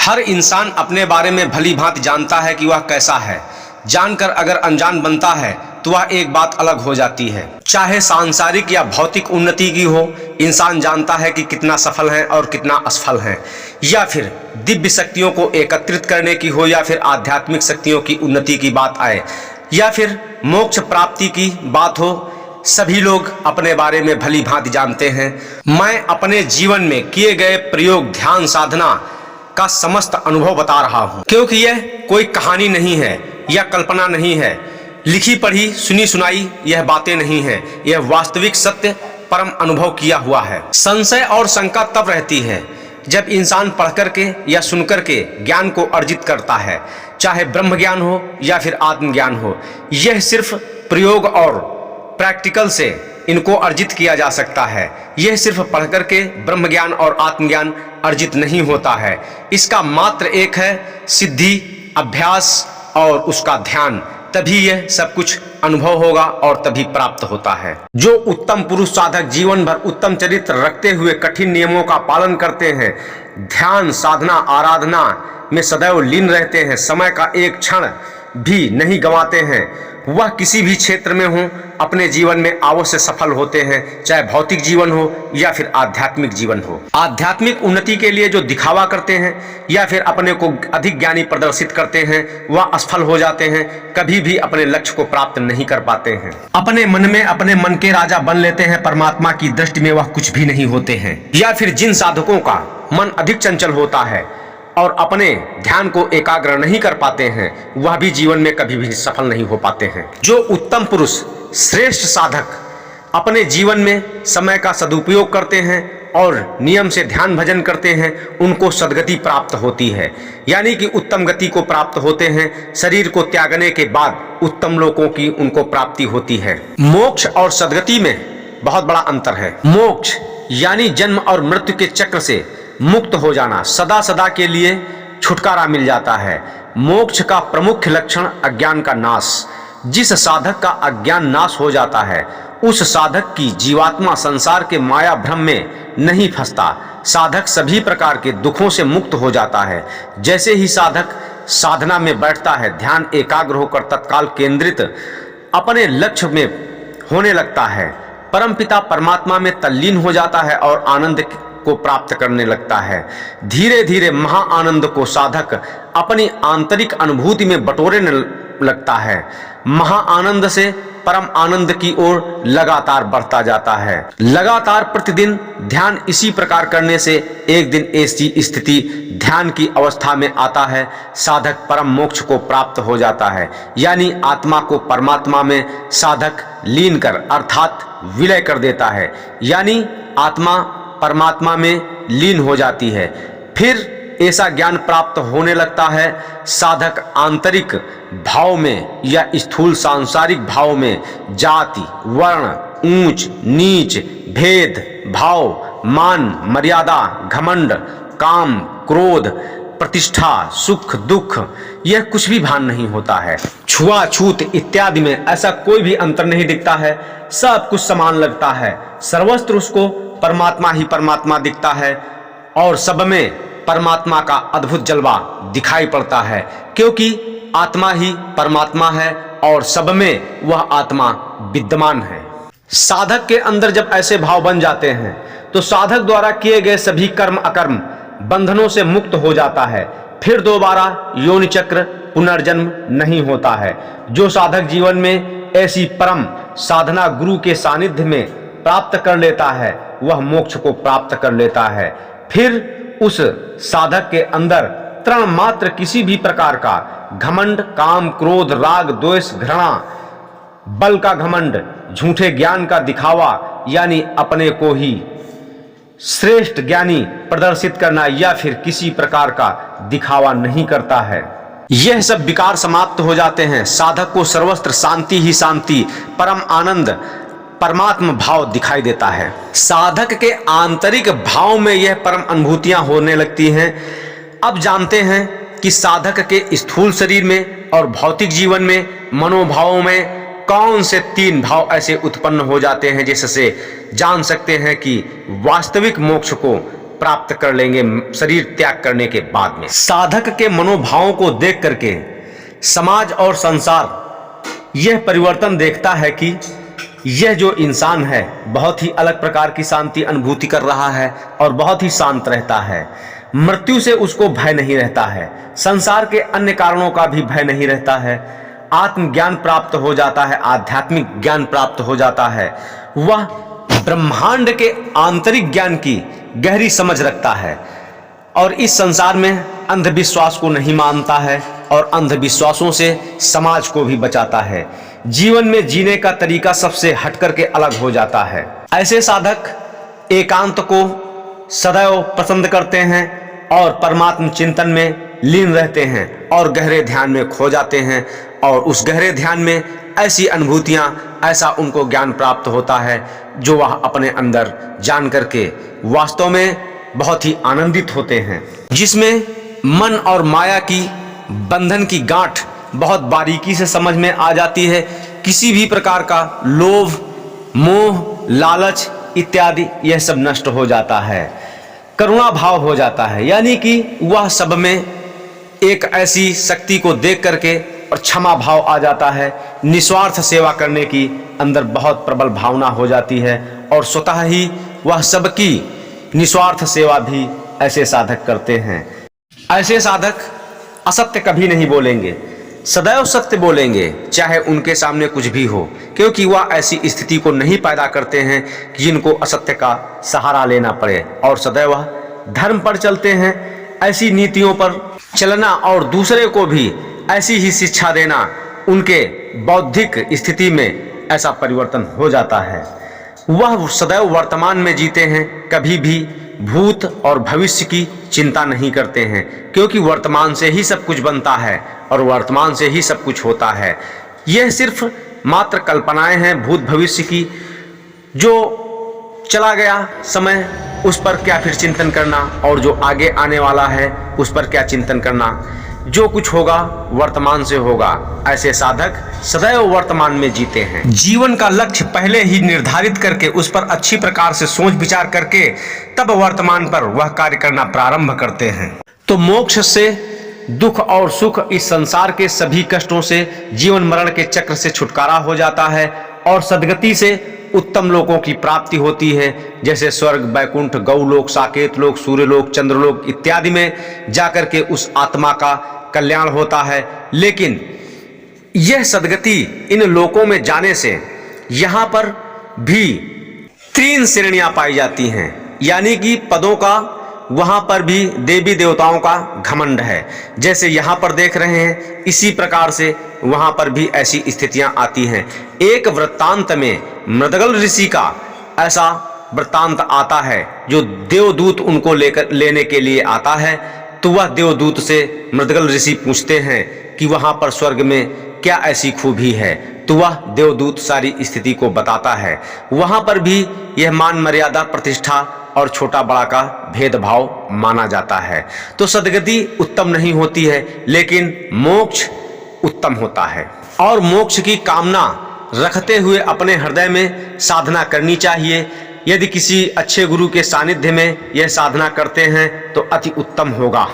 हर इंसान अपने बारे में भली भांति जानता है कि वह कैसा है। जानकर अगर अनजान बनता है तो वह एक बात अलग हो जाती है। चाहे सांसारिक या भौतिक उन्नति की हो, इंसान जानता है कि कितना सफल है और कितना असफल है। या फिर दिव्य शक्तियों को एकत्रित करने की हो, या फिर आध्यात्मिक शक्तियों की उन्नति की बात आए, या फिर मोक्ष प्राप्ति की बात हो, सभी लोग अपने बारे में भली भांति जानते हैं। मैं अपने जीवन में किए गए प्रयोग, ध्यान साधना का समस्त अनुभव बता रहा हूँ, क्योंकि यह कोई कहानी नहीं है या कल्पना नहीं है, लिखी पढ़ी सुनी सुनाई यह बातें नहीं है। यह वास्तविक सत्य परम अनुभव किया हुआ है। संशय और शंका तब रहती है जब इंसान पढ़ करके या सुन करके ज्ञान को अर्जित करता है, चाहे ब्रह्म ज्ञान हो या फिर आत्मज्ञान हो। यह सिर्फ प्रयोग और प्रैक्टिकल से इनको अर्जित किया जा सकता है। यह सिर्फ पढ़ करके ब्रह्म ज्ञान और आत्मज्ञान अर्जित नहीं होता है। इसका मात्र एक है सिद्धि, अभ्यास और उसका ध्यान। तभी यह सब कुछ अनुभव होगा और तभी प्राप्त होता है। जो उत्तम पुरुष साधक जीवन भर उत्तम चरित्र रखते हुए कठिन नियमों का पालन करते हैं, ध्यान साधना आराधना में सदैव लीन रहते हैं, समय का एक क्षण भी नहीं गंवाते हैं, वह किसी भी क्षेत्र में हो अपने जीवन में अवश्य सफल होते हैं। चाहे भौतिक जीवन हो या फिर आध्यात्मिक जीवन हो। आध्यात्मिक उन्नति के लिए जो दिखावा करते हैं या फिर अपने को अधिक ज्ञानी प्रदर्शित करते हैं, वह असफल हो जाते हैं, कभी भी अपने लक्ष्य को प्राप्त नहीं कर पाते हैं। अपने मन में अपने मन के राजा बन लेते हैं, परमात्मा की दृष्टि में वह कुछ भी नहीं होते हैं। या फिर जिन साधकों का मन अधिक चंचल होता है और अपने ध्यान को एकाग्र नहीं कर पाते हैं, वह भी जीवन में कभी भी सफल नहीं हो पाते हैं। जो उत्तम पुरुष श्रेष्ठ साधक अपने जीवन में समय का सदुपयोग करते हैं और नियम से ध्यान भजन करते हैं, उनको सद्गति प्राप्त होती है, यानी कि उत्तम गति को प्राप्त होते हैं। शरीर को त्यागने के बाद उत्तम लोकों की उनको प्राप्ति होती है। मोक्ष और सद्गति में बहुत बड़ा अंतर है। मोक्ष यानी जन्म और मृत्यु के चक्र से मुक्त हो जाना, सदा सदा के लिए छुटकारा मिल जाता है। मोक्ष का प्रमुख लक्षण अज्ञान का नाश। जिस साधक का अज्ञान नाश हो जाता है, उस साधक की जीवात्मा संसार के माया भ्रम में नहीं फंसता। साधक सभी प्रकार के दुखों से मुक्त हो जाता है। जैसे ही साधक साधना में बैठता है, ध्यान एकाग्र होकर तत्काल केंद्रित अपने लक्ष्य में होने लगता है, परमपिता परमात्मा में तल्लीन हो जाता है और आनंद को प्राप्त करने लगता है। धीरे धीरे महा आनंद को साधक अपनी आंतरिक अनुभूति में बटोरने लगता है। महा आनंद से परम आनंद की ओर लगातार बढ़ता जाता है। लगातार प्रतिदिन ध्यान इसी प्रकार करने से एक दिन ऐसी स्थिति ध्यान की अवस्था में आता है, साधक परम मोक्ष को प्राप्त हो जाता है, यानी आत्मा को परमात्मा में साधक लीन कर अर्थात विलय कर देता है, यानी आत्मा परमात्मा में लीन हो जाती है। फिर ऐसा ज्ञान प्राप्त होने लगता है, साधक आंतरिक भाव में या स्थूल सांसारिक भाव में जाति वर्ण ऊंच नीच भेद भाव मान मर्यादा घमंड काम क्रोध प्रतिष्ठा सुख दुख यह कुछ भी भान नहीं होता है। छुआछूत इत्यादि में ऐसा कोई भी अंतर नहीं दिखता है, सब कुछ समान लगता है। सर्वत्र उसको परमात्मा ही परमात्मा दिखता है और सब में परमात्मा का अद्भुत जलवा दिखाई पड़ता है, क्योंकि आत्मा ही परमात्मा है और सब में वह आत्मा विद्यमान है। साधक के अंदर जब ऐसे भाव बन जाते हैं तो साधक द्वारा किए गए सभी कर्म अकर्म बंधनों से मुक्त हो जाता है। फिर दोबारा योनि चक्र पुनर्जन्म नहीं होता है। जो साधक जीवन में ऐसी परम साधना गुरु के सानिध्य में प्राप्त कर लेता है, वह मोक्ष को प्राप्त कर लेता है। फिर उस साधक के अंदर तृण मात्र किसी भी प्रकार का घमंड काम क्रोध राग द्वेष घृणा बल का घमंड झूठे ज्ञान का दिखावा यानी अपने को ही श्रेष्ठ ज्ञानी प्रदर्शित करना या फिर किसी प्रकार का दिखावा नहीं करता है। यह सब विकार समाप्त हो जाते हैं। साधक को सर्वत्र शांति ही शांति परम आनंद परमात्म भाव दिखाई देता है। साधक के आंतरिक भाव में यह परम अनुभूतियां होने लगती हैं। अब जानते हैं कि साधक के स्थूल शरीर में और भौतिक जीवन में मनोभावों में कौन से तीन भाव ऐसे उत्पन्न हो जाते हैं जिससे जान सकते हैं कि वास्तविक मोक्ष को प्राप्त कर लेंगे शरीर त्याग करने के बाद में। साधक के मनोभावों को देख करके समाज और संसार यह परिवर्तन देखता है कि यह जो इंसान है बहुत ही अलग प्रकार की शांति अनुभूति कर रहा है और बहुत ही शांत रहता है। मृत्यु से उसको भय नहीं रहता है, संसार के अन्य कारणों का भी भय नहीं रहता है। आत्मज्ञान प्राप्त हो जाता है, आध्यात्मिक ज्ञान प्राप्त हो जाता है। वह ब्रह्मांड के आंतरिक ज्ञान की गहरी समझ रखता है और इस संसार में अंधविश्वास को नहीं मानता है और अंधविश्वासों से समाज को भी बचाता है। जीवन में जीने का तरीका सबसे हटकर के अलग हो जाता है। ऐसे साधक एकांत को सदैव पसंद करते हैं और परमात्म चिंतन में लीन रहते हैं और गहरे ध्यान में खो जाते हैं और उस गहरे ध्यान में ऐसी अनुभूतियां, ऐसा उनको ज्ञान प्राप्त होता है जो वह अपने अंदर जान करके वास्तव में बहुत ही आनंदित होते हैं, जिसमें मन और माया की बंधन की गांठ बहुत बारीकी से समझ में आ जाती है। किसी भी प्रकार का लोभ, मोह, लालच इत्यादि यह सब नष्ट हो जाता है। करुणा भाव हो जाता है, यानी कि वह सब में एक ऐसी शक्ति को देख करके और क्षमा भाव आ जाता है। निस्वार्थ सेवा करने की अंदर बहुत प्रबल भावना हो जाती है और स्वतः ही वह सबकी निस्वार्थ सेवा भी ऐसे साधक करते हैं। ऐसे साधक असत्य कभी नहीं बोलेंगे, सदैव सत्य बोलेंगे, चाहे उनके सामने कुछ भी हो, क्योंकि वह ऐसी स्थिति को नहीं पैदा करते हैं कि जिनको असत्य का सहारा लेना पड़े और सदैव धर्म पर चलते हैं। ऐसी नीतियों पर चलना और दूसरे को भी ऐसी ही शिक्षा देना, उनके बौद्धिक स्थिति में ऐसा परिवर्तन हो जाता है। वह सदैव वर्तमान में जीते हैं, कभी भी भूत और भविष्य की चिंता नहीं करते हैं, क्योंकि वर्तमान से ही सब कुछ बनता है और वर्तमान से ही सब कुछ होता है। यह सिर्फ मात्र कल्पनाएं हैं भूत भविष्य की। जो चला गया समय उस पर क्या फिर चिंतन करना, और जो आगे आने वाला है उस पर क्या चिंतन करना। जो कुछ होगा वर्तमान से होगा। ऐसे साधक सदैव वर्तमान में जीते हैं। जीवन का लक्ष्य पहले ही निर्धारित करके उस पर अच्छी प्रकार से सोच विचार करके तब वर्तमान पर वह कार्य करना प्रारंभ करते हैं। तो मोक्ष से, दुख और सुख, इस संसार के सभी कष्टों से, जीवन मरण के चक्र से छुटकारा हो जाता है और सद्गति से उत्तम लोकों की प्राप्ति होती है, जैसे स्वर्ग, बैकुंठ, गौलोक, साकेत लोक, सूर्यलोक, चंद्रलोक इत्यादि में जाकर के उस आत्मा का कल्याण होता है। लेकिन यह सद्गति इन लोकों में जाने से यहाँ पर भी 3 श्रेणियां पाई जाती हैं, यानी कि पदों का वहां पर भी देवी देवताओं का घमंड है। जैसे यहाँ पर देख रहे हैं, इसी प्रकार से वहां पर भी ऐसी स्थितियां आती हैं। एक वृत्तांत में मृदगल ऋषि का ऐसा वृत्तांत आता है, जो देवदूत उनको लेने के लिए आता है, तो वह देवदूत से मृदगल ऋषि पूछते हैं कि वहां पर स्वर्ग में क्या ऐसी खूबी है, तो वह देवदूत सारी स्थिति को बताता है। वहां पर भी यह मान मर्यादा, प्रतिष्ठा और छोटा बड़ा का भेदभाव माना जाता है। तो सद्गति उत्तम नहीं होती है, लेकिन मोक्ष उत्तम होता है। और मोक्ष की कामना रखते हुए अपने हृदय में साधना करनी चाहिए। यदि किसी अच्छे गुरु के सानिध्य में यह साधना करते हैं तो अति उत्तम होगा।